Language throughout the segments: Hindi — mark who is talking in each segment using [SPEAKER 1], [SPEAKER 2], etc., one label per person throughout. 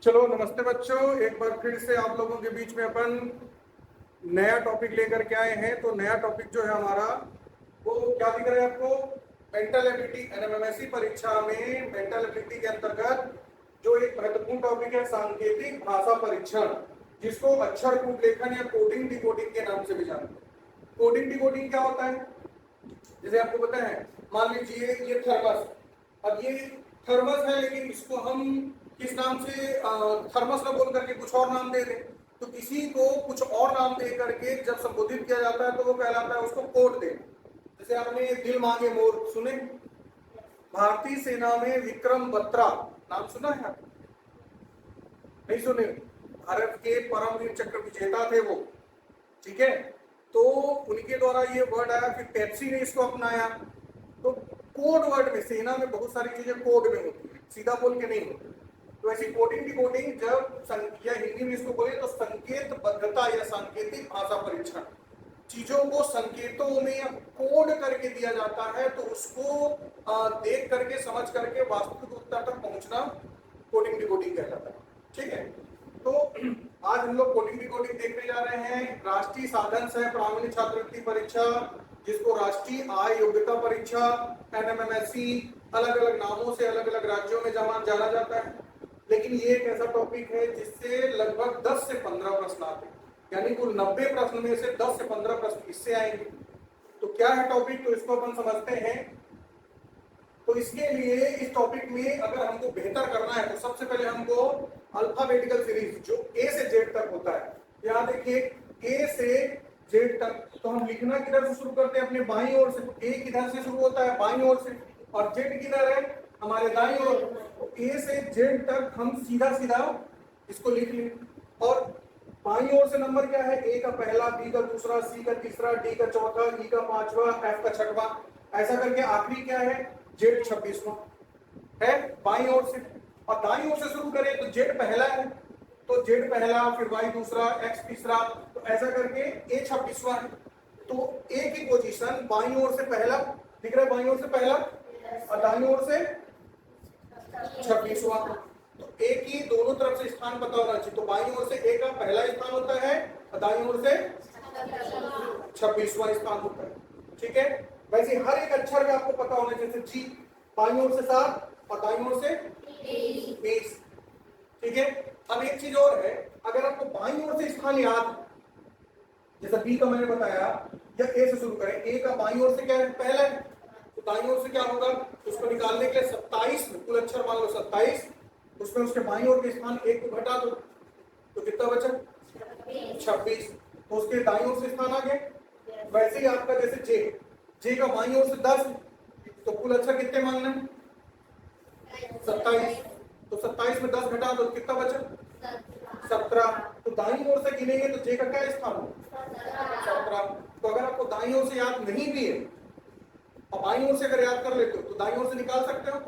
[SPEAKER 1] चलो नमस्ते बच्चों, एक बार फिर से आप लोगों के बीच में अपन नया टॉपिक लेकर के आए हैं। तो नया टॉपिक जो है हमारा वो क्या दिख रहा है आपको? Mental ability. एमएमएससी परीक्षा में मेंटल एबिलिटी के अंतर्गत जो एक महत्वपूर्ण टॉपिक है सांकेतिक भाषा परीक्षण, जिसको अक्षर कूट लेखन या कोडिंग डिकोडिंग के नाम से भी जानते हैं। कोडिंग डिकोडिंग क्या होता है? जैसे आपको पता है, मान लीजिए ये थर्मस। अब ये थर्मस है, लेकिन इसको हम किस नाम से थर्मस ना बोल करके कुछ और नाम दे दें, तो किसी को कुछ और नाम दे करके जब संबोधित किया जाता है तो वो कहलाता है उसको कोड दे। जैसे आपने दिल मांगे मोर सुने? भारतीय सेना में विक्रम बत्रा नाम सुना है आप? नहीं सुने? भारत के परमवीर चक्र विजेता थे वो, ठीक है। तो उनके द्वारा ये वर्ड आया, फिर पेप्सी ने इसको अपनाया। तो कोड वर्ड में, सेना में बहुत सारी चीजें कोड में होती है, सीधा बोल के नहीं होती। तो ऐसी कोडिंग की कोडिंग जब या हिंदी में इसको बोले तो संकेत बद्धता या सांकेतिक भाषा परीक्षण, चीजों को संकेतों में या कोड करके दिया जाता है तो उसको देख करके समझ करके वास्तविक उत्तर तक पहुंचना कोडिंग डिकोडिंग कहलाता है, ठीक है। तो आज हम लोग कोडिंग डिकोडिंग देखने जा रहे हैं। राष्ट्रीय साधन सह प्रावीण्य छात्रवृत्ति परीक्षा, जिसको राष्ट्रीय आय योग्यता परीक्षा एनएमएमएससी अलग अलग नामों से अलग अलग राज्यों में जाना जाता है। लेकिन ये एक ऐसा टॉपिक है जिससे लगभग 10 से 15 प्रश्न आते हैं, यानी कुल 90 प्रश्न में से 10 से 15 प्रश्न इससे आएंगे। तो क्या है टॉपिक, तो इसको अपन समझते हैं। तो इसके लिए इस टॉपिक में अगर हमको बेहतर करना है तो सबसे पहले हमको अल्फाबेटिकल सीरीज जो ए से जेड तक होता है, यहाँ देखिए ए से जेड तक, तो हम लिखना किधर से शुरू करते हैं? अपने बाईं ओर से। तो ए किधर से शुरू होता है? बाईं ओर से। और जेड किधर है? हमारे दाईं ओर। तो ए से जेड तक हम सीधा सीधा इसको लिख लें। और बाईं ओर से नंबर क्या है? ए का पहला, बी का दूसरा, सी का तीसरा, डी का चौथा, ई का पांचवा, एफ का छठवां, ऐसा करके आखिरी क्या है? जेड 26वां है बाईं ओर से। और दाईं ओर से शुरू करें तो जेड पहला है, तो जेड पहला, फिर वाई दूसरा, एक्स तीसरा, तो ऐसा करके ए 26वां है। तो ए की पोजीशन बाईं ओर से पहला दिख रहा है, बाईं ओर से पहला, और दाईं ओर से 26वां। तो ए की दोनों तरफ से स्थान पता होना चाहिए। तो बाईं ओर से ए का पहला स्थान होता है और दाईं ओर से 26वां स्थान होता है, ठीक है। वैसे हर एक अक्षर का आपको पता होना चाहिए। जी बाईं ओर से 7 और दाईं ओर से 20, ठीक है। अब एक चीज और है, अगर आपको बाईं ओर से स्थान याद, जैसा बी का मैंने बताया, या ए से शुरू करें, ए का बाईं ओर से क्या है? पहला है, तो दाईं ओर से क्या होगा? उसको निकालने के लिए 27 कुल अक्षर मान लो 27, उसमें उसके बाईं ओर के स्थान एक को घटा दो, तो कितना बचा? 26। तो उसके दाईं ओर से स्थान आ गए। वैसे ही आपका जैसे जे का बाईं ओर से 10, तो कुल अक्षर कितने मांगना है? 27। तो 27 में 10 घटा दो, कितना बचा? 17। तो दाईं ओर से गिनेंगे तो जे का क्या स्थान हो? 17। तो अगर आपको दाईं ओर से याद नहीं भी है और बाईं ओर से अगर याद कर लेते हो तो दाईं ओर से निकाल सकते हो,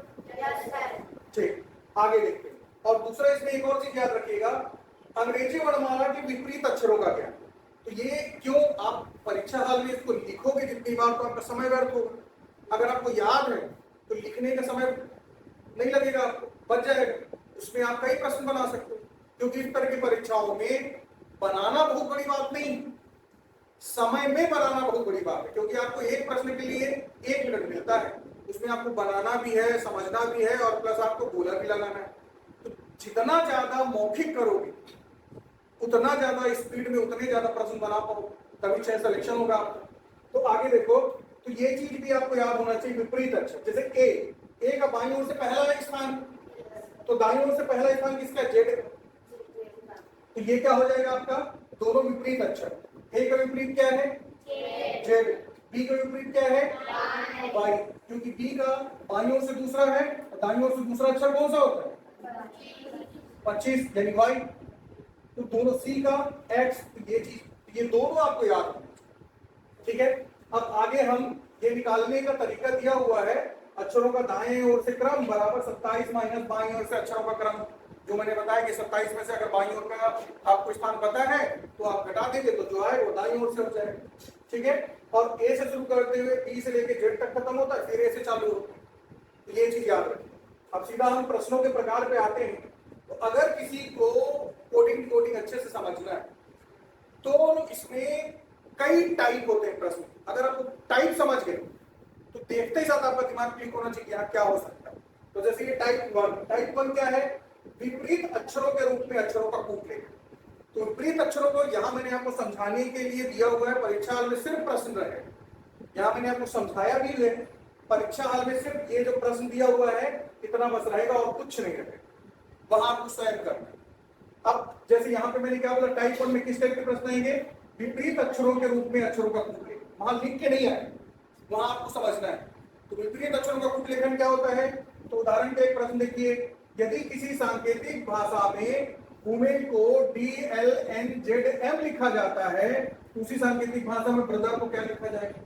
[SPEAKER 1] ठीक। आगे देखते हैं। और दूसरा इसमें एक और चीज याद रखिएगा, अंग्रेजी वर्णमाला के विपरीत अक्षरों का क्या। तो ये क्यों, आप परीक्षा हाल में इसको लिखोगे जितनी बार तो आपका समय व्यर्थ होगा। अगर आपको याद है तो लिखने का समय नहीं लगेगा, आपको बच जाएगा, उसमें आप कई प्रश्न बना सकते हो। क्योंकि इस तरह की परीक्षाओं में बनाना बहुत बड़ी बात नहीं, समय में बनाना बहुत बड़ी बात है। क्योंकि आपको एक प्रश्न के लिए 1 मिनट मिलता है, उसमें आपको बनाना भी है, समझना भी है, और प्लस आपको गोला भी लगाना है। तो जितना ज्यादा मौखिक करोगे उतना ज्यादा स्पीड में उतने ज्यादा प्रश्न बना पाओ, तभी शायद सिलेक्शन होगा आपका। तो आगे देखो, तो ये चीज भी आपको याद होना चाहिए, विपरीत अक्षर। जैसे ए का बाईं ओर से पहला स्थान, तो दाईं ओर से पहला स्थान किसका? जेड का। तो ये क्या हो जाएगा आपका? दोनों विपरीत अक्षर। ए का विपरीत क्या है? जेड। बी का विपरीत क्या है? वाई। क्योंकि बी का बाईं ओर से दूसरा है और दाईं ओर से दूसरा अक्षर कौन सा होता है? 25 यानी वाई। तो दोनों सी का एक्स, ये चीज, ये दोनों आपको याद होना, ठीक है। अब आगे हम ये निकालने का तरीका दिया हुआ है, अक्षरों का दाएं ओर से क्रम बराबर 27 माइनस बाईं ओर से अक्षरों का क्रम। जो मैंने बताया कि 27 में से अगर बाईं ओर का आपको स्थान पता है तो आप घटा देंगे, तो जो है वो दाईं ओर से हो जाएगा, ठीक है। और ए से शुरू करते हुए बी से लेके जेड तक खत्म होता है, फिर ए से चालू होता है। तो ये चीज याद रखें। अब सीधा हम प्रश्नों के प्रकार पे आते हैं। तो अगर किसी को कोडिंग कोडिंग अच्छे से समझना है तो इसमें कई टाइप होते हैं प्रश्न। अगर आप टाइप समझ गए तो देखते ही साथ आपका दिमाग क्लिक होना चाहिए यहाँ क्या हो सकता है। तो जैसे ये टाइप वन क्या है, विपरीत अक्षरों के रूप में अक्षरों का कूटलेखन। तो विपरीत अक्षरों को यहाँ मैंने आपको समझाने के लिए दिया हुआ है, परीक्षा हाल में सिर्फ प्रश्न रहे, यहाँ मैंने आपको समझाया भी है, परीक्षा हाल में सिर्फ ये जो प्रश्न दिया हुआ है इतना बस रहेगा और कुछ नहीं रहेगा, वहां आपको स्वयं करना है। अब जैसे यहाँ पे मैंने क्या बोला, टाइप वन में किस टाइप के प्रश्न आएंगे, विपरीत अक्षरों के रूप में अक्षरों का कूटलेखन, वहां लिख के नहीं आए, वहां आपको समझना है। तो विपरीत अक्षरों का कूटलेखन क्या होता है, तो उदाहरण के एक प्रश्न देखिए, यदि किसी सांकेतिक भाषा में वुमेन को DLNZM लिखा जाता है तो उसी सांकेतिक भाषा में ब्रदर को क्या लिखा जाएगा।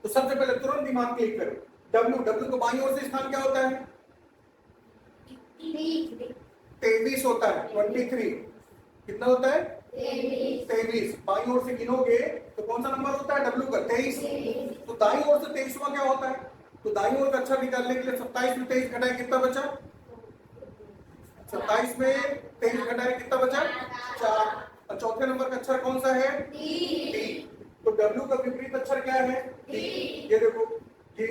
[SPEAKER 1] तो सबसे पहले तुरंत दिमाग क्लिक करो, W को बाईं ओर से स्थान क्या होता है, 23 होता है, 23 कितना होता है, 23। बाईं ओर से गिनोगे तो कौन सा नंबर होता है, W का 23। तो दाईं ओर से 23वां क्या होता है, तो दाईं ओर का अक्षर निकालने के लिए 27 में 23 घटाए कितना बचा, 27 में 23 घटाए कितना बचा, 4। और चौथे नंबर का अक्षर कौन सा है, D। तो W का विपरीत अक्षर क्या है, D। ये देखो, ये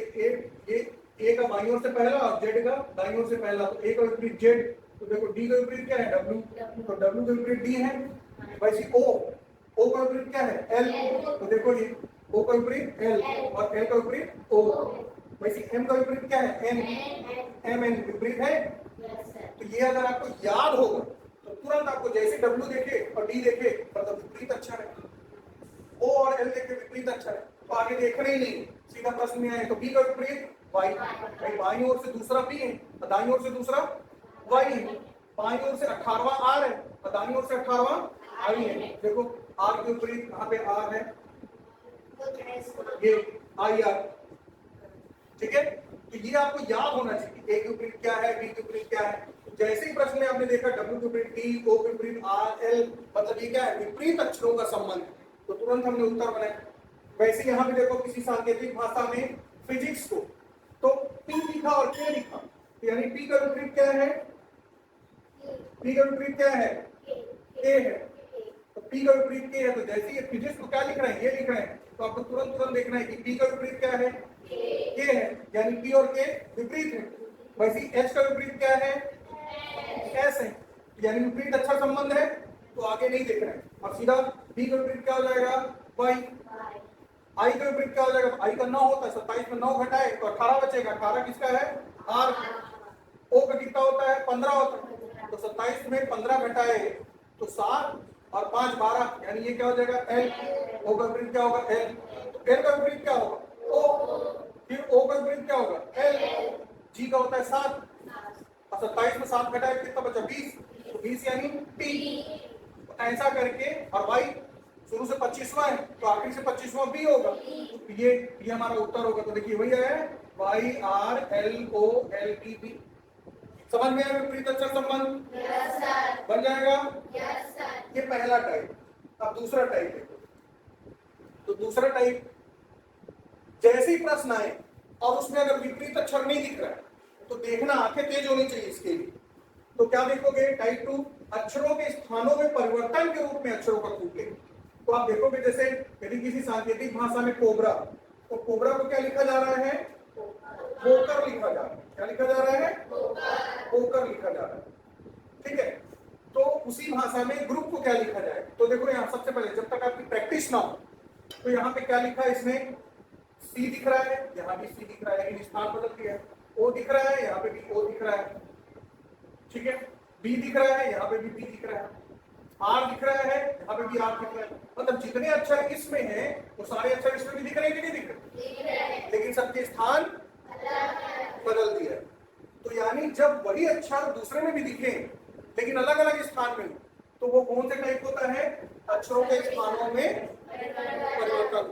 [SPEAKER 1] A का बाईं ओर से पहला और Z का दाईं ओर से पहला, तो A का विपरीत Z, तो देखो D का विपरीत क्या है, W, तो W का विपरीत D है। वैसे O का विपरीत क्या है, L, तो देखो ये O का विपरीत L और L का विपरीत O। वैसे M का विपरीत क्या है, N, M N विपरीत है। तो ये अगर आपको याद होगा तो तुरंत आपको जैसे W देखे और D देखे मतलब विपरीत अक्षर है, O और L देखे विपरीत अक्षर है, तो आगे देखना ही नहीं, सीधा प्रश्न में आए। तो B का विपरीत Y, बाईं ओर से दूसरा B है और दाईं ओर से दूसरा Y है, बाईं ओर से 18वां R है और दाईं ओर से 18वां I है। देखो R के विपरीत कहाँ पे R है, ये IR, ठीक है। तो ये आपको याद होना चाहिए, A के विपरीत क्या है, B के विपरीत क्या है। तो जैसे ही प्रश्न में आपने देखा W के विपरीत D, O के विपरीत R, L, मतलब ये क्या है, विपरीत अक्षरों का संबंध, तो तुरंत हमने उत्तर बनाया। वैसे यहाँ पे देखो किसी सांकेतिक भाषा में फिजिक्स को तो P लिखा और K लिखा, तो यानी P का विपरीत क्या है, P का विपरीत क्या है, K है, तो P का विपरीत K है। तो जैसे ये फिजिक्स को क्या लिख रहे हैं, ये लिख रहे हैं, तो आपको तुरंत देखना है कि P का विपरीत क्या है, K है, यानी P और K विपरीत है। वैसे H का विपरीत क्या है, S है, यानी विपरीत अच्छा संबंध है, तो आगे नहीं देख रहे हैं। और सीधा B का विपरीत क्या हो जाएगा, Y। I का विपरीत क्या हो जाएगा, I का 9 होता है, 27 में 9 घटाए तो 18 बचेगा, 18 किसका है, R। O का कितना होता है, 15 होता है, तो 27 में 15 घटाए तो 7 और 5 12, यानी ये क्या हो जाएगा, L। O का विपरीत क्या होगा, L। तो L का विपरीत क्या होगा, O। फिर O का विपरीत क्या होगा, L। G का होता है 7 और 27 में 7 घटाए कितना बचा, 20, तो 20 यानी T। तो ऐसा करके, और Y शुरू से 25वां है तो आखिर से 25वां B होगा, तो ये हमारा उत्तर होगा। तो देखिए वही आया है, YRLOLPB। समझ में आया विपरीत अक्षर संबंध, बन जाएगा। ये पहला टाइप। अब दूसरा टाइप देखो, तो दूसरा टाइप जैसे ही प्रश्न आए और उसमें अगर विपरीत अक्षर नहीं दिख रहा है तो देखना, आंखें तेज होनी चाहिए इसके लिए। तो क्या देखोगे, टाइप 2, अक्षरों के स्थानों में परिवर्तन के रूप में अक्षरों का कूटलेखन। तो आप देखोगे जैसे यदि किसी सांकेतिक भाषा में कोबरा, तो कोबरा को क्या लिखा जा रहा है, कोकर लिखा जा रहा है। क्या लिखा जा रहा है, कोकर लिखा जा रहा है, ठीक है। तो उसी भाषा में ग्रुप को क्या लिखा जाए, तो देखो यहाँ सबसे पहले जब तक आपकी प्रैक्टिस ना हो तो यहाँ पे क्या लिखा है, इसमें C दिख रहा है, यहाँ भी C दिख रहा है, लेकिन स्थान बदल दिया है। O दिख रहा है, यहाँ पे भी O दिख रहा है, ठीक है। B दिख रहा है, यहाँ पे भी B दिख रहा है। R दिख रहा है, यहाँ पे भी R दिख रहा है। मतलब जितने अक्षर इसमें हैं वो सारे अक्षर इसमें भी दिख रहे हैं कि नहीं दिख रहे, लेकिन सबके स्थान बदल दिया। तो यानी जब वही अक्षर दूसरे में भी दिखे लेकिन अलग अलग स्थान में, तो वो कौन से टाइप होता है, अक्षरों के स्थानों में परिवर्तन होता है।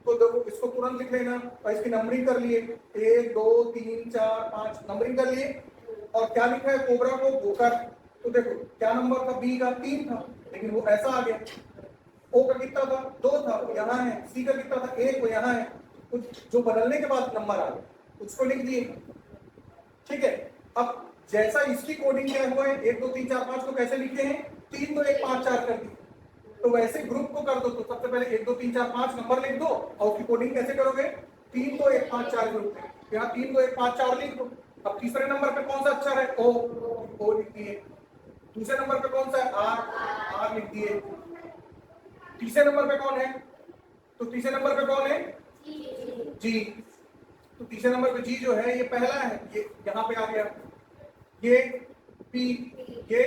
[SPEAKER 1] तो देखो इसको तुरंत लिख लेना और इसकी नंबरिंग कर लिए, 1 2 3 4 5 नंबरिंग कर लिए। और क्या लिखा है, कोबरा को बोकर, तो देखो क्या नंबर था, B का 3 था, लेकिन वो ऐसा आ गया। O का कितना था, 2 था, वो यहाँ है। C का कितना था, 1, वो यहाँ है। कुछ जो बदलने के बाद नंबर आ गया उसको लिख दिए, ठीक है। अब जैसा इसकी कोडिंग क्या हुआ है 1 2 3 4 5 को कैसे लिखते हैं 3 2 1 5 4 कर दिए। तो वैसे ग्रुप को कर दो तो सबसे पहले 1 2 3 4 5 नंबर लिख दो और उसकी कोडिंग कैसे करोगे 3 2 1 5 4 ग्रुप में यहाँ 3 2 1 5 4 लिख दो। अब तीसरे नंबर पे कौन सा अक्षर है ओ लिख दिए। दूसरे नंबर पे कौन सा है आर लिख दिए। तीसरे नंबर पे कौन है तो तीसरे नंबर पे कौन है जी। तो तीसरे नंबर पे जी जो है ये पहला है ये यहाँ पे आ गया ये पी ये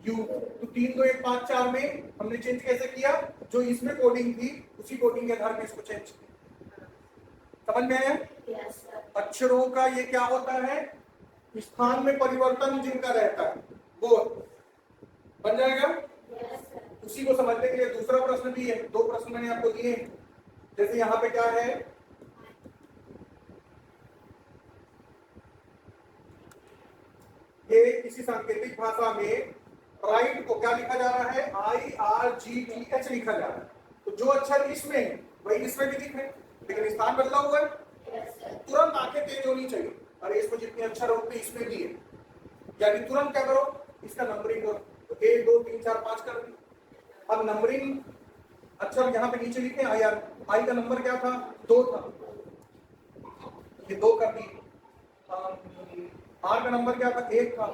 [SPEAKER 1] यू। तो 3 2 1 5 4 में हमने चेंज कैसे किया जो इसमें कोडिंग थी उसी कोडिंग के आधार पर इसको चेंज किया। समझ में आया अक्षरों का ये क्या होता है स्थान में परिवर्तन जिनका रहता है वो बन जाएगा। उसी को समझने के लिए दूसरा प्रश्न भी है 2 प्रश्न मैंने आपको दिए हैं। जैसे यहाँ पे क्या है ये किसी सांकेतिक भाषा में राइट को क्या लिखा जा रहा है IRGTH लिखा जा रहा है। तो जो अक्षर इसमें है वही इसमें भी दिखे लेकिन स्थान बदला हुआ है। तुरंत आंखें तेज होनी चाहिए अरे इसमें जितने अक्षर होते हैं इसमें भी है यानी तुरंत क्या करो इसका नंबरिंग करो तो 1 2 3 4 5 कर दी। अब नंबरिंग अक्षर यहाँ पे नीचे लिखे आई का नंबर क्या था 2 था ये 2 कर दी। आर का नंबर क्या था 1 था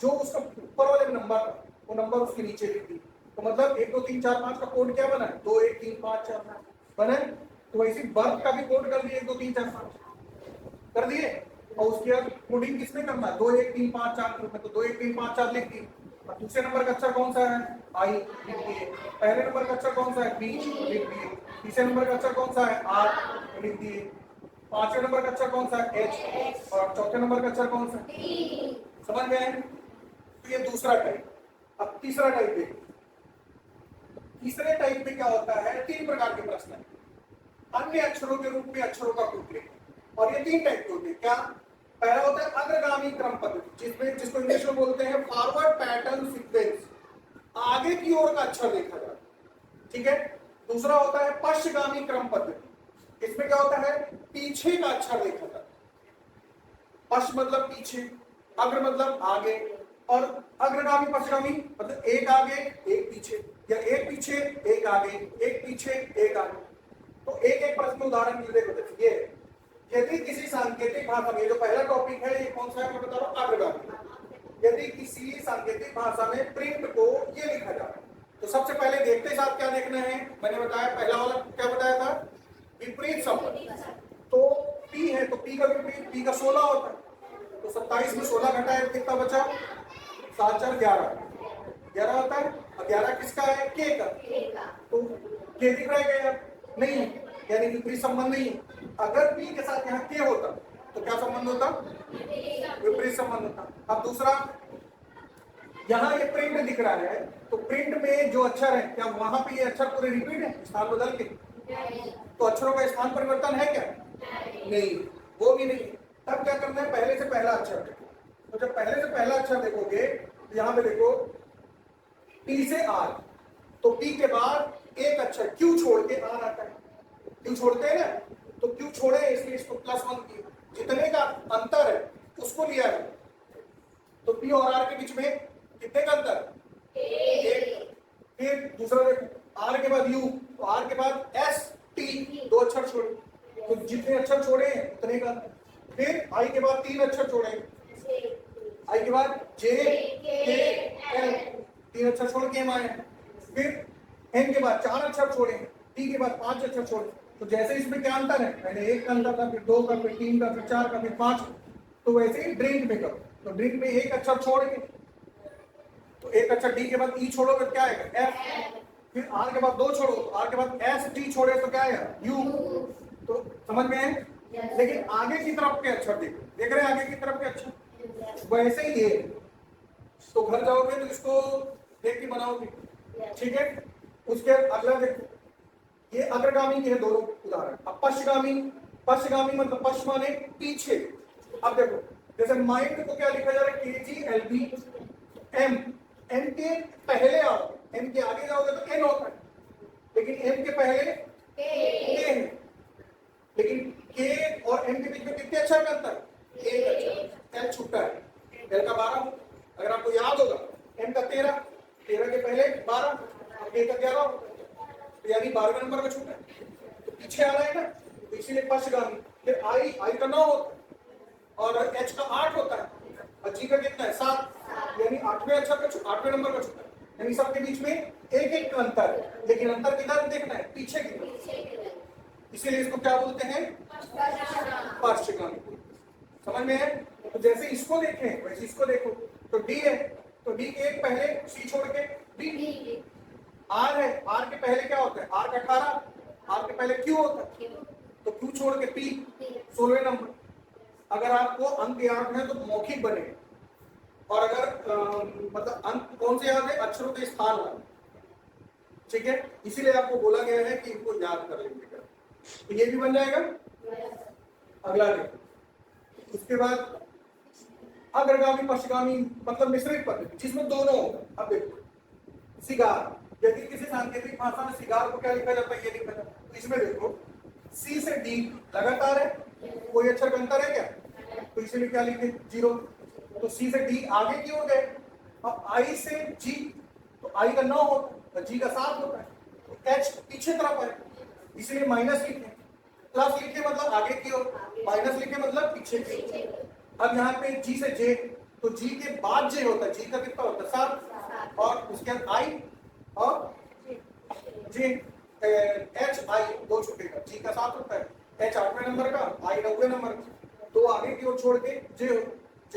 [SPEAKER 1] जो उसका ऊपर वाले नंबर था वो नंबर उसके नीचे लिख दी। तो मतलब 1 2 3 4 5 का कोड क्या बना है 2 1 3 5 4 बना है। तो वैसे बर्थ का भी कोड कर दिए 1 2 3 4 5 कर दिए और उसके बाद कोडिंग किसमें करना है 2 1 3 5 4 ग्रुप में तो 2 1 3 5 4 लिख दी। और दूसरे नंबर का अक्षर कौन सा है आई लिख दिए। पहले नंबर का अक्षर कौन सा है बी लिख दिए। तीसरे नंबर का अक्षर कौन सा है आर लिख दिए। पांचवें नंबर का अक्षर कौन सा है एच और चौथे नंबर का अक्षर कौन सा है समझ में आए। तो ये दूसरा टाइप। अब तीसरा टाइप देखिए तीसरे टाइप में क्या होता है 3 प्रकार के प्रश्न है अन्य अक्षरों के रूप में अक्षरों का ग्रुप और ये 3 टाइप के होते हैं। क्या पहला होता है अग्रगामी क्रम पद्धति जिसको इंग्लिश में बोलते हैं फॉरवर्ड पैटर्न सीक्वेंस आगे की ओर का अक्षर देखा जाता है ठीक है। दूसरा होता है पश्चगामी क्रम पद्धति इसमें क्या होता है पीछे का अक्षर देखा जाता है। पश्च मतलब पीछे अग्र मतलब आगे और अग्रगामी पश्चगामी मतलब एक आगे एक पीछे या एक पीछे एक आगे एक पीछे एक आगे। तो एक एक प्रश्न उदाहरण के लिए देखिए यदि किसी सांकेतिक भाषा में जो पहला टॉपिक है ये कौन सा है मैं बता रहा हूं अग्रगामी। यदि किसी सांकेतिक भाषा में प्रिंट को ये लिखा जा रहा है तो सबसे पहले देखते साथ क्या देखना है मैंने बताया पहला वाला क्या बताया था विपरीत संबंध। तो P है तो P का विपरीत P का 16 होता है तो 27 में 16 घटाए कितना बचा 7 4 11 होता है। और 11 किसका है K का तो K दिख रहा है क्या नहीं यानी विपरीत संबंध नहीं। अगर P के साथ यहाँ K होता तो क्या संबंध होता विपरीत संबंध होता। अब दूसरा यहाँ ये प्रिंट दिख रहा है तो प्रिंट में जो अक्षर है क्या वहां पे ये अक्षर पूरे रिपीट है स्थान बदल के तो अक्षरों का स्थान परिवर्तन है क्या नहीं वो भी नहीं। तब क्या करना है पहले से पहला अक्षर देखो। तो जब पहले से पहला अक्षर देखोगे तो यहाँ पे देखो P से R तो P के बाद एक अक्षर Q छोड़ के R आता है। Q छोड़ते हैं ना तो Q छोड़े इसलिए इसको +1 किया जितने का अंतर है उसको लिया है। तो P और R के बीच में कितने का अंतर एक। फिर दूसरा देखो R के बाद U तो R के बाद S T 2 अक्षर छोड़े तो जितने अक्षर छोड़े हैं उतने का। फिर I के बाद 3 अक्षर छोड़े I के बाद J K L 3 अक्षर छोड़ के हम आए। फिर N के बाद 4 अक्षर छोड़े T के बाद 5 अक्षर छोड़े। तो जैसे इसमें क्या अंतर है पहले 1 का अंतर था फिर 2 का फिर 3 का फिर 4 का फिर 5 तो वैसे ही ड्रिंक में करो तो ड्रिंक में एक अक्षर छोड़ के तो एक अक्षर डी के बाद ई छोड़ोगे तो क्या आएगा एफ। फिर आर के बाद 2 छोड़ो तो आर के बाद एस टी छोड़े तो क्या आएगा यू। तो समझ में आए लेकिन आगे की तरफ के अक्षर देखो देख रहे हैं आगे की तरफ के अक्षर वैसे ही ये तो घर जाओगे तो इसको देख के बनाओगे ठीक है। उसके अगला देखो ये अग्रगामी के हैं दोनों उदाहरण। अब पश्चगामी मतलब पश्च माने पीछे। अब देखो जैसे माइंड को क्या लिखा जा रहा है KGLB M M के पहले आओ M के आगे जाओगे तो N होता है लेकिन M के पहले K है लेकिन K और M के बीच में कितने अक्षर का अंतर एक अक्षर L छूटा है एल का 12 होता है। अगर आपको याद होगा एम का 13, 13 के पहले 12, ए का 11 होता है, तो यानी 12वें नंबर का छूटा है, तो पीछे आ रहा है ना, तो इसीलिए पश्चगामी। फिर आई का 9 होता है और एच का 8 होता है और जी का कितना है 7, यानी 8वें अक्षर का 8वें नंबर का छूटा है, यानी सबके बीच में एक एक अंतर है, लेकिन अंतर किधर देखना है, पीछे की तरफ, इसीलिए इसको क्या बोलते हैं, पार्श्वगामी। समझ में है? तो जैसे इसको देखें वैसे इसको देखो, तो डी है तो डी के एक पहले सी छोड़ के डी, आर है, आर के पहले क्या होता है, आर का 18, आर के पहले क्यू होता है, तो क्यू छोड़ के पी 16वें नंबर। अगर आपको अंक याद है तो मौखिक बनेगा, और अगर मतलब अंक कौन से याद है, अक्षरों के स्थान वाले, ठीक है, इसीलिए आपको बोला गया है कि इनको याद कर लीजिएगा। तो ये भी बन जाएगा। अगला देखो, उसके बाद अग्रगामी पश्चगामी मतलब मिश्रित पद्धति जिसमें दोनों होगा। अब देखो सिगार, यदि किसी सांकेतिक भाषा में सिगार को क्या लिखा जाता है, ये लिखा जाता है, तो इसमें देखो सी से डी लगातार है, कोई अक्षर का अंतर है क्या, तो इसीलिए क्या लिखे 0, तो सी से डी आगे की ओर गए। अब आई से जी, तो आई का 9 होता है, जी का 7 होता है, तो एच पीछे तरफ है, इसलिए माइनस लिखे, प्लस लिखे मतलब आगे की ओर, माइनस लिखे मतलब पीछे की। अब यहाँ पे जी से जे, तो जी के बाद जे होता है, जी का कितना होता है 7, और उसके बाद आई और जे, एच आई दो छूटेगा, जी का 7 होता है, एच 8वें नंबर का, आई 9वें नंबर का, तो आगे की ओर छोड़ के जे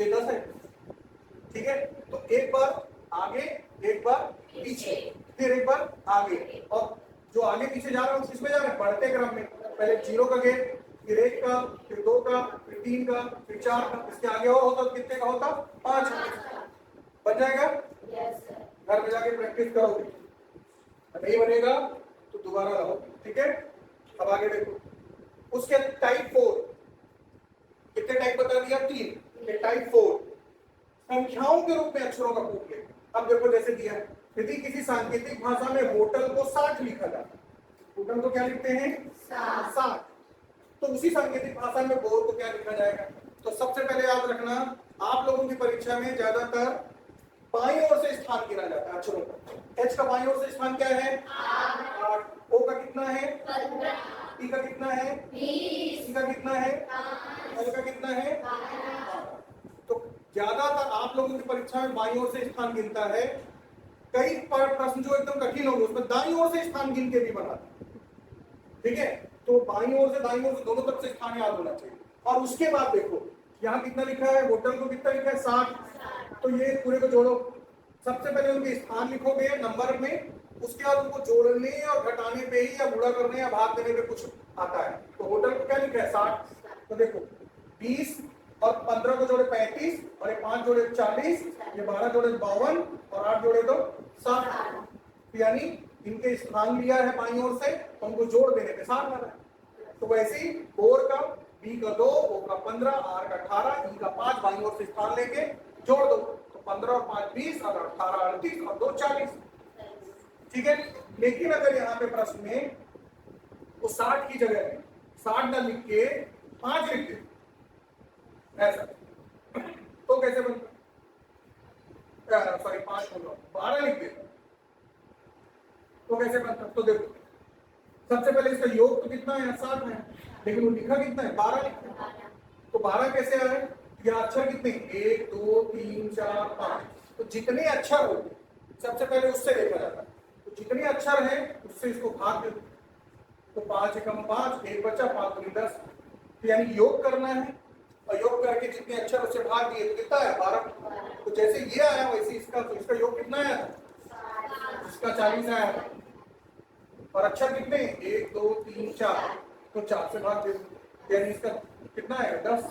[SPEAKER 1] 10 है, ठीक है। तो एक बार आगे एक बार पीछे, फिर एक बार आगे, और जो आगे पीछे जा रहा है किसमें जा रहा है, बढ़ते क्रम में, पहले 0 का गेट, फिर 1 का, फिर 2 का, फिर 3 का, फिर 4 का, इसके आगे और होता कितने का होता 5 बन जाएगा। घर में जाके प्रैक्टिस करोगे, नहीं बनेगा तो दोबारा लाओ, ठीक है। अब आगे देखो, उसके टाइप 4, कितने टाइप बता दिया, 3, टाइप 4 संख्याओं के रूप में अक्षरों का कूट ले। अब देखो जैसे दिया है, यदि किसी सांकेतिक भाषा में होटल को 60 लिखा जाता है, होटल को क्या लिखते हैं 60, तो उसी सांकेतिक भाषा में बोर को क्या लिखा जाएगा। तो सबसे पहले याद रखना, आप लोगों की परीक्षा में ज्यादातर बाईं ओर से स्थान गिना जाता है अक्षरों का। एच का बाईं ओर से स्थान क्या है 8, ओ का कितना है 15, टी का कितना है 20, सी का कितना है 5, एल का कितना है 12। तो ज्यादातर आप लोगों की परीक्षा में बाईं ओर से स्थान गिनता है। कई प्रश्न जो एकदम कठिन होंगे उसमें दाईं ओर से स्थान गिन के भी बनाते हैं, ठीक है। तो बाईं ओर से दाईं ओर से दोनों तरफ से स्थान याद होना चाहिए। और उसके बाद देखो यहाँ कितना लिखा है, होटल को कितना लिखा है 60, तो ये पूरे को जोड़ो। सबसे पहले उनके स्थान लिखोगे नंबर में, उसके बाद उनको जोड़ने और घटाने पे ही या गुणा करने या भाग देने पे कुछ आता है। तो होटल को क्या लिखा है 60, तो देखो 20 और 15 को जोड़े 35, और ये 5 जोड़े 40, ये 12 जोड़े 52 और 8 जोड़े तो 60, यानी इनके स्थान लिया है बाईं ओर से, तो उनको जोड़ देने पे 60 आ रहा है। तो वैसे ही बोर का बी का 2, ओ का 15, आर का 18, ई का 5 बाईं ओर से स्थान लेके जोड़ दो, तो 15 और 5 20 और 18 38 और 2 40, ठीक है। लेकिन अगर यहाँ पे प्रश्न में वो 60 की जगह 60 न लिख के 5 लिख दे ऐसा, तो कैसे बनता, सॉरी 5 बोलो 12 लिख दे तो कैसे बनता। तो देखो सबसे पहले इसका योग तो कितना है 60 है, लेकिन वो लिखा कितना है 12 लिखा है, तो 12 कैसे आए, या अक्षर कितने 1 2 3 4 5, तो जितने अक्षर हो सबसे पहले उससे देखा जाता है, तो जितने अक्षर हैं उससे इसको भाग दे, तो 5 एकम 5, 1 बचा 5 दूनी 10, तो यानी योग करना है, और योग करके जितने अक्षर उससे भाग दिए तो कितना है 12। तो जैसे ये आया वैसे इसका, तो इसका योग कितना आया था, इसका 40 आया था, और अक्षर कितने 1 2 3 4, तो 4 से भाग दे, यानी इसका कितना है 10,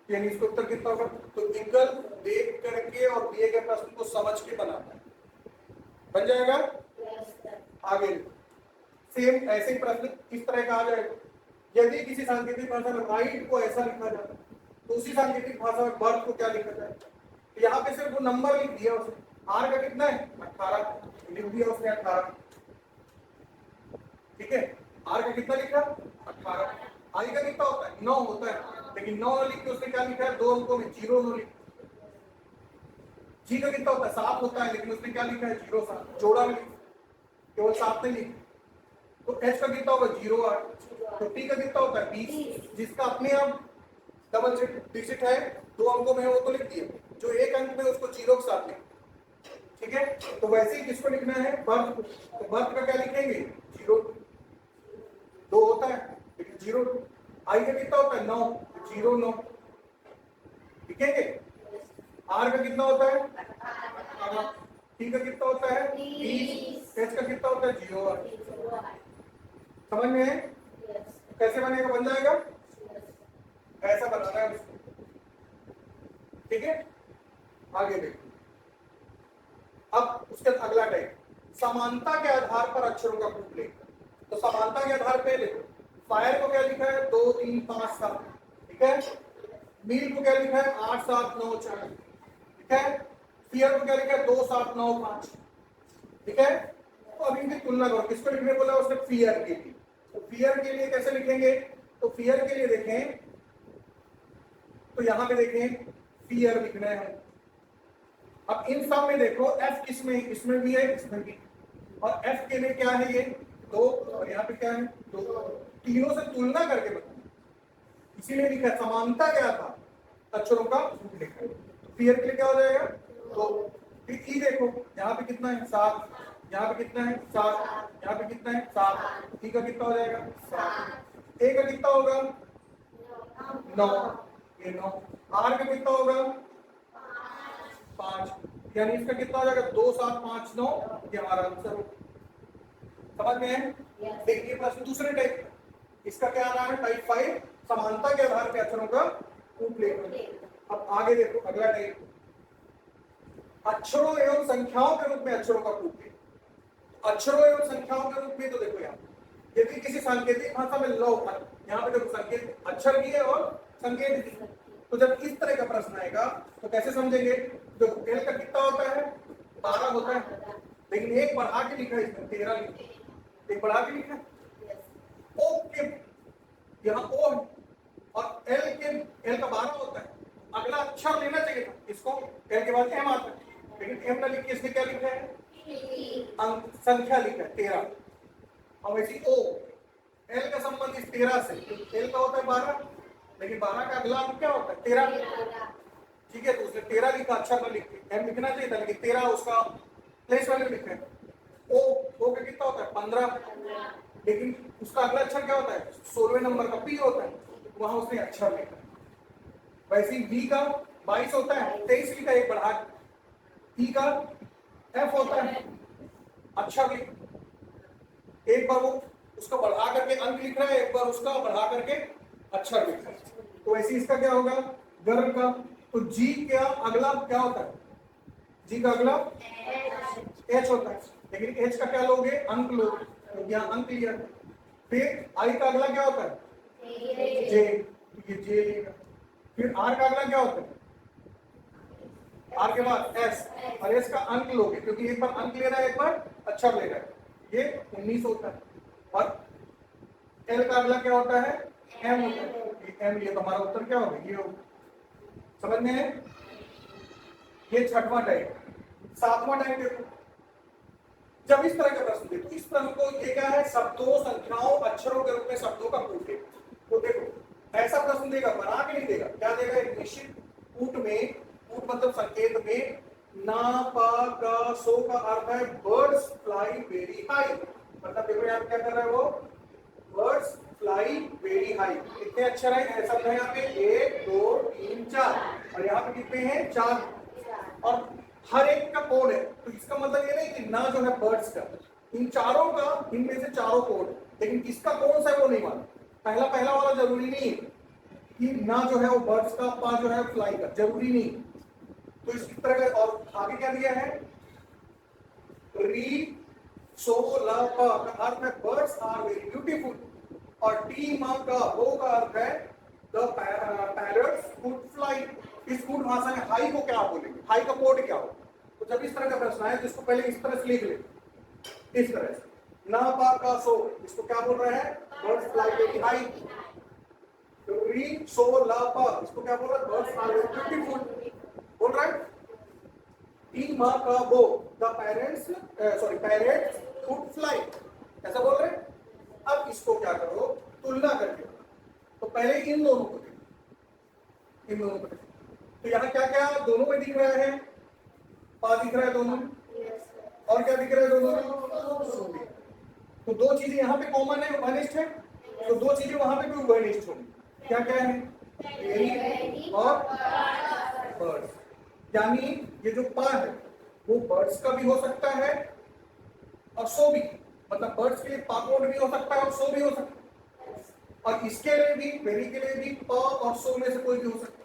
[SPEAKER 1] यानी इसका उत्तर कितना होगा। तो विकल्प देख करके और दिए गए प्रश्न को समझ के बनाना है, बन जाएगा। आगे सेम ऐसे ही प्रश्न किस तरह का आ जाएगा, यदि किसी सांकेतिक भाषा में राइट को ऐसा लिखा जाता है, तो उसी सांकेतिक भाषा में बर्थ को क्या लिखा जाए, तो यहाँ पे सिर्फ वो नंबर लिख दिया उसने, आर का कितना है 18 लिख दिया उसने 18, ठीक है। आर का कितना लिखा 18, आई का कितना होता है 9 होता है, लेकिन 9 लिख के उसने क्या लिखा है 2 अंकों में 0 लिख, जी का कितना होता है 7 होता है, लेकिन उसने क्या लिखा है 0 7 जोड़ा नहीं, केवल 7 नहीं लिखा। तो एच का कितना होगा 0 8। तो टी का कितना होता है 20, जिसका अपने आप डबल डिजिट है 2 अंकों में है वो तो लिख दिए, जो एक अंक में उसको 0 के साथ लिख। ठीक है, तो वैसे ही किसको लिखना है बर्थ को, तो बर्थ का क्या लिखेंगे 0 2 होता है लेकिन 0 आई का कितना होता है 9 0 9 लिखेंगे। आर का कितना होता है 18, टी का कितना होता है 20, एच का कितना होता है 0 8। समझ में है कैसे बनेगा, बन जाएगा ऐसा बनाना है उसको। ठीक है, आगे देखो। अब उसके अगला टाइप समानता के आधार पर अक्षरों का ग्रुप ले। तो समानता के आधार पे देखो, फायर को क्या लिखा है 2 3 5 7, ठीक है। मील को क्या लिखा है 8 7 9 4, ठीक है। फियर को क्या लिखा है 2 7 9 5, ठीक है। तो अब इनकी तुलना करो, किसको लिखने बोला उसने फियर के लिए। तो फियर के लिए कैसे लिखेंगे, तो फियर के लिए देखें तो यहां पे देखें फियर लिखना है। अब इन सब में देखो एफ किसमें, इसमें भी है इसमें भी, और एफ के लिए क्या है ये 2 और यहाँ पे क्या है 2, तीनों से तुलना करके बताओ, इसीलिए लिखा है समानता क्या था अक्षरों का ग्रुप लिखा है। तो फियर के लिए क्या हो जाएगा 2। फिर ई देखो यहाँ पे कितना है 7, यहाँ पे कितना है 7, यहाँ पे कितना है 7, ई का कितना हो जाएगा 7, ए का कितना होगा 9, ये 9, आर का कितना होगा 5, यानी इसका कितना हो जाएगा 2 7 5 9, ये हमारा आंसर हो। समझ में है। देखिए प्रश्न दूसरे टाइप, इसका क्या नाम है टाइप 5, समानता के आधार पर अक्षरों का ग्रुप लेकर। अब आगे देखो अगला टाइप, अक्षरों एवं संख्याओं के रूप में अक्षरों का ग्रुप ले। अक्षरों एवं संख्याओं के रूप में तो देखो यहाँ यदि किसी सांकेतिक भाषा में लो, यहाँ पे देखो संकेत अक्षर भी है और संकेत भी, तो जब इस तरह का प्रश्न आएगा तो कैसे समझेंगे। देखो एल का कितना होता है 12 होता है, लेकिन एक बढ़ा के लिखा है इसमें 13 लिखा, एक बढ़ा के लिखा है। ओ के यहाँ ओ है और एल के एल का 12 होता है, अगला अक्षर लेना चाहिए था इसको, एल के बाद एम आता है, लेकिन एम ना लिख के इसने क्या लिखा है अंक संख्या लिखा है 13। अब ऐसी ओ एल का संबंध इस 13 से, एल का होता है 12, लेकिन 12 का अगला अंक क्या होता है 13, ठीक है। तो उसने 13 लिखा, अक्षर में लिख के एम लिखना चाहिए था, लेकिन 13 उसका प्लेस वैल्यू लिखा है। ओ का कितना होता है 15, लेकिन उसका अगला अक्षर क्या होता है 16वें नंबर का पी होता है, वहां उसने अक्षर लिखा। वैसे ही बी का 22 होता है 23 लिखा एक बढ़ा, ई का एफ होता है अक्षर लिख, एक बार वो उसको बढ़ा करके अंक लिख रहा है, एक बार उसका बढ़ा करके अक्षर लिख रहा है। तो वैसे इसका क्या होगा गर्भ का, तो जी क्या अगला क्या होता है, जी का अगला एच होता है, लेकिन एच का क्या लोगे अंक लोगे, तो यहाँ अंक लिया। फिर आई का अगला क्या होता है जे, तो ये जे लेगा। फिर आर का अगला क्या होता है आर के बाद एस, और एस का अंक लोगे क्योंकि एक बार अंक ले रहा है एक बार अक्षर ले रहा है, ये 19 होता है। और एल का अगला क्या होता है एम होता है, ये एम लिया, तो हमारा उत्तर क्या होगा ये होगा। समझ में है। ये छठवां टाइप। सातवां टाइप देखो, जब इस तरह का प्रश्न दे तो इस प्रश्न को ये क्या है शब्दों संख्याओं अक्षरों के रूप में शब्दों का कूट दे। तो देखो ऐसा प्रश्न देगा बना के नहीं देगा, क्या देगा एक निश्चित कूट में, कूट मतलब संकेत में ना पा का सो का अर्थ है बर्ड्स फ्लाई वेरी हाई, मतलब देखो यहाँ क्या कर रहा है वो बर्ड्स फ्लाई वेरी हाई। कितने अक्षर है ऐसा है यहाँ पे 1 2 3 4 और यहाँ पे कितने हैं 4 और हर एक का कोड है। तो इसका मतलब ये नहीं कि ना जो है बर्ड्स का, इन चारों का इनमें से चारों कोड है, लेकिन किसका कौन सा है वो नहीं मालूम। पहला वाला जरूरी नहीं है कि ना जो है वो बर्ड्स का, पा जो है फ्लाई का, जरूरी नहीं। तो इस तरह का। और आगे क्या दिया है री सो ला पा का अर्थ है बर्ड्स आर वेरी ब्यूटीफुल, और टी मा का हो का अर्थ है द पैरट्स कुड फ्लाई। इस कुड भाषा में हाई को क्या बोलेंगे, हाई का कोड क्या हो। तो जब इस तरह का प्रश्न आए तो इसको पहले इस तरह से लिख ले, इस तरह से ना पा का सो, इसको क्या बोल रहा है बर्ड्स फ्लाई वेरी हाई। री सो ला पा, इसको क्या बोल रहा है बर्ड्स आर वेरी ब्यूटीफुल, बोल रहा है। माँ का वो, the parents sorry parrots could fly, ऐसा बोल रहे हैं। अब इसको क्या करो, तुलना करके, तो पहले इन दोनों को देखो, इन दोनों को देखो। तो यहाँ क्या क्या दोनों में दिख रहा है, पा दिख रहा है दोनों में, और क्या दिख रहा है दोनों में, सो दिख रहा है। तो दो चीजें यहाँ पे कॉमन है, उभयनिष्ठ है, तो दो चीजें वहां पे भी उभयनिष्ठ होंगी। क्या क्या है, वेरी और बर्ड्स। यानी ये जो पा है वो बर्ड्स का भी हो सकता है और सो भी, मतलब बर्ड्स के लिए पा कोड भी हो सकता है और सो भी हो सकता है, और इसके लिए भी, वेरी के लिए भी पा और सो में से कोई भी हो सकता है।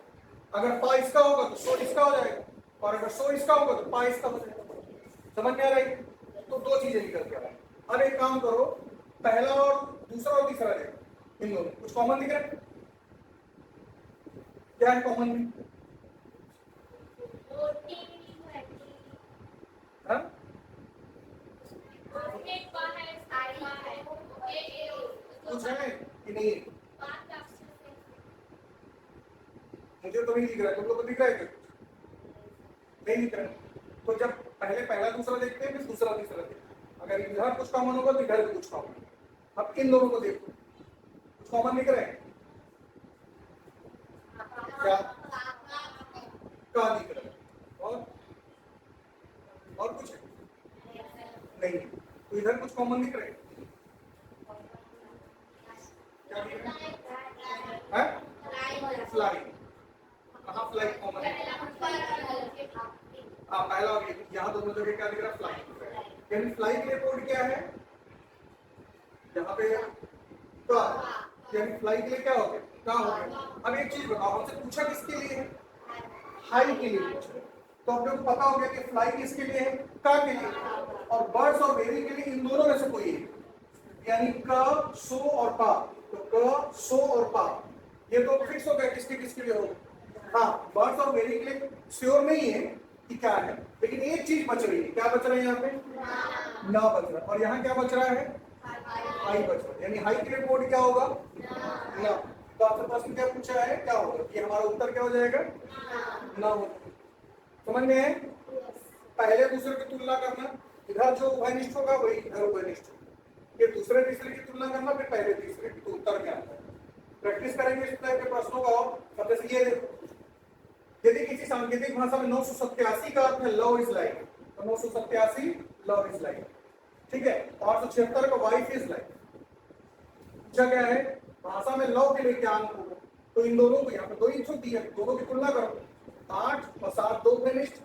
[SPEAKER 1] अगर पा इसका होगा तो सो इसका हो जाएगा, और अगर सो इसका होगा तो पा इसका हो जाएगा। समझ में आ रही है? तो दो चीजें निकल के आ रही है। अब एक काम करो, पहला और दूसरा और तीसरा देखो, इन दोनों कुछ कॉमन दिख रहा है, क्या है कॉमन में? हाँ? कुछ है कि नहीं? मुझे तो नहीं दिख रहा है, तुम लोग को दिख रहा है क्या? नहीं दिख रहा है। तो जब पहले पहला दूसरा देखते हैं फिर दूसरा तीसरा देखते हैं, अगर इधर कुछ कॉमन होगा तो इधर भी कुछ कॉमन। अब इन दोनों को देखो, कुछ कॉमन दिख रहा है क्या? का दिख रहा है, और कुछ है? नहीं। तो इधर कुछ कॉमन दिख रहा है, क्या दिख रहा है? फ्लाई, कहाँ फ्लाई कॉमन है? हाँ पहला और ये, यहाँ दोनों जगह क्या दिख रहा है, फ्लाई। यानी फ्लाई के लिए कोड क्या है यहाँ पे, का, यानी फ्लाई के लिए क्या हो गया, का हो गया। अब एक चीज बताओ, हमसे पूछा किसके लिए है, हाई के लिए पूछा, तो आप लोग को पता हो गया कि फ्लाई किसके लिए है, का के लिए, और बर्ड्स और वेरी के लिए इन दोनों में से कोई है, यानी क, सो और पा। तो क, सो और पा ये तो फिक्स हो गया किसके किसके लिए होगा। हाँ बर्ड्स और वेरी के लिए श्योर नहीं है कि क्या है, लेकिन एक चीज बच रही है, क्या बच रहा है यहाँ पे, ना बच रहा है, और यहाँ क्या बच रहा है, हाई बच रहा है, यानी हाई के लिए कोड क्या होगा, ना। तो आपसे प्रश्न क्या पूछा है, क्या होगा, कि हमारा उत्तर क्या हो जाएगा, ना हो। समझ में है? पहले दूसरे की तुलना करना, इधर जो उभयनिष्ठ होगा वही इधर उभयनिष्ठ होगा, ये दूसरे तीसरे की तुलना करना, फिर पहले तीसरे की, तो उत्तर क्या आता है। प्रैक्टिस करेंगे इस टाइप के प्रश्नों का। और सबसे ये देखो, यदि किसी सांकेतिक भाषा में 987 का अर्थ है लव इज लाइक, तो 987 लव इज लाइक, ठीक है। 876 का वाइफ इज लाइक। पूछा क्या है, भाषा में लव के लिए क्या अंक होगा, तो इन दोनों को, यहाँ पे दो इंच होती है, दोनों की तुलना करो, 8 और 7 दो घनिष्ठ,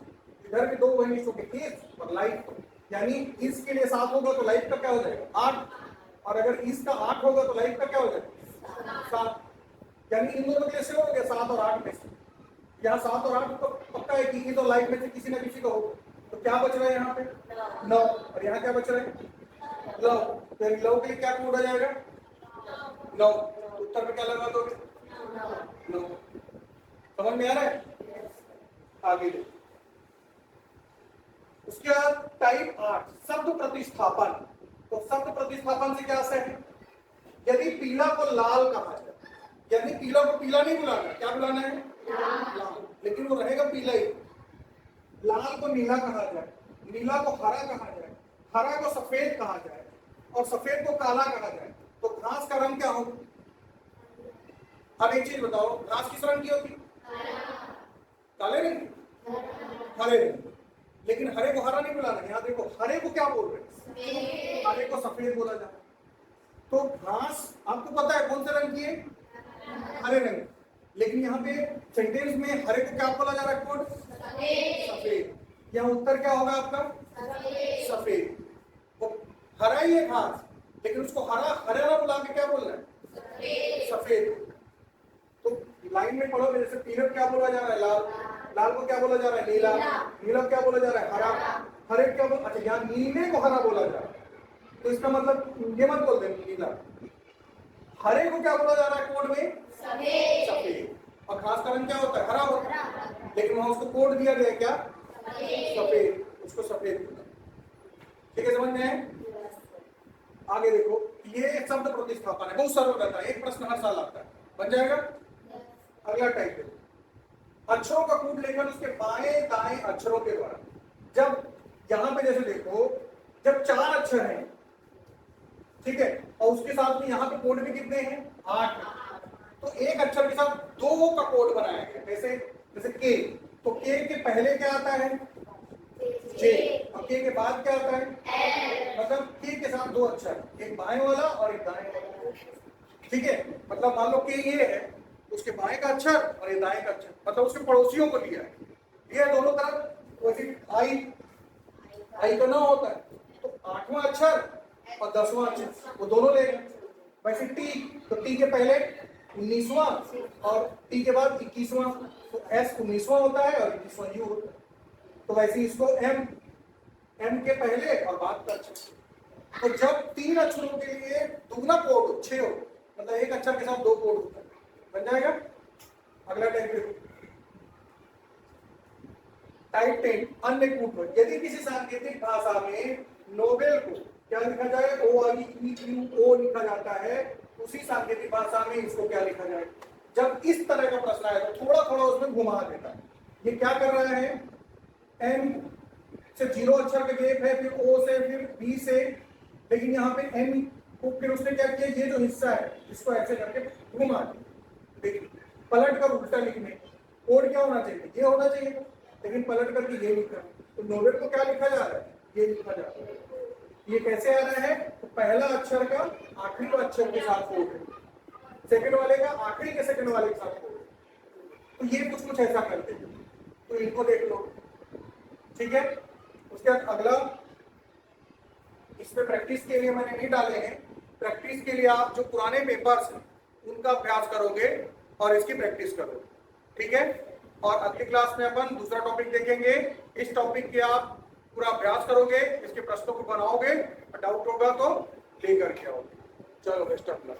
[SPEAKER 1] इधर भी दो घनिष्ठ हो गए, इस और लाइफ, यानी इसके लिए 7 होगा तो लाइफ का क्या हो जाएगा 8, और अगर इसका 8 होगा तो लाइफ का क्या हो जाएगा 7, यानी इन दोनों के लिए से हो गया 7 और 8 में से। यहाँ 7 और 8 तो पक्का है कि इस और लाइफ में से किसी ना किसी का होगा, तो क्या बच रहा है यहाँ पे 9, और यहाँ क्या बच रहा है लव, तो लव के लिए क्या कोड आ जाएगा 9, उत्तर में क्या लगा दोगे 9। समझ में आ रहा है? आगे देखो, उसके बाद टाइप 8 शब्द प्रतिस्थापन। तो शब्द प्रतिस्थापन से क्या है, यदि पीला को लाल कहा जाए, यानी पीला को पीला नहीं बुलाना, क्या बुलाना है लाल, लेकिन वो रहेगा पीला ही। लाल को नीला कहा जाए, नीला को हरा कहा जाए, हरा को सफेद कहा जाए, और सफेद को काला कहा जाए, तो घास का रंग क्या होगा। अब एक चीज बताओ, घास किस रंग की होती, काले रंग, हरे रंग, लेकिन हरे को हरा नहीं बुलाना। यहाँ देखो हरे को क्या बोल रहे, हरे को सफेद बोला जाता है। तो घास आपको पता है कौन से रंग की है, हरे रंग, लेकिन यहाँ पे सेंटेंस में हरे को क्या बोला जा रहा है कोड, सफेद। यहाँ उत्तर क्या होगा आपका सफेद। वो हरा ही है घास, लेकिन उसको हरा हरा बुला के क्या बोल रहा है सफेद। तो लाइन में पढ़ो, जैसे पीले क्या बोला जा रहा है लाल, लाल को क्या बोला जा रहा है नीला, नीला क्या बोला जा रहा है हरा, हरे क्या बोला, अच्छा यहाँ नीले को हरा बोला जा रहा है, तो इसका मतलब ये मत बोल दे नीला। हरे को क्या बोला जा रहा है कोड में सफेद, और घास का रंग क्या होता है हरा होता है, लेकिन वहां उसको कोड दिया गया क्या सफेद, उसको सफेद। ठीक है, समझ में है? आगे देखो, ये शब्द प्रतिस्थापन है, बहुत सरल रहता है, एक प्रश्न हर साल आता है, बन जाएगा। अगला टाइप है अक्षरों का कूट लेखन उसके बाएं दाएं अक्षरों के द्वारा। जब यहां पे जैसे देखो, जब 4 अक्षर हैं, ठीक है, और उसके साथ में यहाँ पे कोड भी कितने हैं, 8 हैं, तो एक अक्षर के साथ 2 का कोड बनाया गया। जैसे जैसे के, तो के पहले क्या आता है, जे, और के बाद क्या आता है, मतलब के के साथ 2 अक्षर, एक बाएं वाला और एक दाएं वाला, ठीक है। मतलब मान लो के ये है, उसके बाएं का अक्षर और ये दाएं का अक्षर, मतलब उसके पड़ोसियों को लिया है, ये दोनों तरफ। वैसे आई का 9 होता है, तो 8वां अक्षर और 10वां अक्षर वो दोनों लेगा। वैसे टी, तो टी के पहले 19वां और टी के बाद 21वां, तो एस 19वां होता है और 21वां यू होता है। तो वैसे इसको एम के पहले और बाद का अक्षर। तो जब 3 अक्षरों के लिए दुगना कोड हो, 6 हो, मतलब एक अक्षर के साथ 2 कोड होता है, बन जाएगा। अगला टाइप देखो, टाइप 10 अन्य कूट। यदि किसी सांकेतिक भाषा में नोबेल को क्या लिखा जाए, ओ लिखा जाता है, उसी सांकेतिक भाषा में इसको क्या लिखा जाए। जब इस तरह का प्रश्न आए तो थोड़ा थोड़ा उसमें घुमा देता है। ये क्या कर रहा है, एम से 0 अक्षर का गैप है, फिर ओ से, फिर बी से, लेकिन यहाँ पे एम को फिर उसने क्या किया, ये जो हिस्सा है इसको ऐसे करके घुमा दिया। देखिए पलट कर उल्टा लिखने, कोड क्या होना चाहिए, ये होना चाहिए, लेकिन पलट करके ये लिखा। तो नोबेल को क्या लिखा जा रहा है, ये लिखा जा रहा है। ये कैसे आ रहा है, तो पहला अक्षर का आखिरी अक्षर के साथ कोड है, सेकंड वाले का आखिरी के सेकंड वाले के साथ कोड है। तो ये कुछ ऐसा करते हैं, तो इनको देख लो, ठीक है। उसके बाद अगला, इसमें प्रैक्टिस के लिए मैंने नहीं डाले हैं, प्रैक्टिस के लिए आप जो पुराने पेपर्स हैं उनका अभ्यास करोगे और इसकी प्रैक्टिस करोगे, ठीक है। और अगली क्लास में अपन दूसरा टॉपिक देखेंगे। इस टॉपिक के आप पूरा अभ्यास करोगे, इसके प्रश्नों को बनाओगे, डाउट होगा तो लेकर के आओगे। चलो बेस्ट ऑफ लक।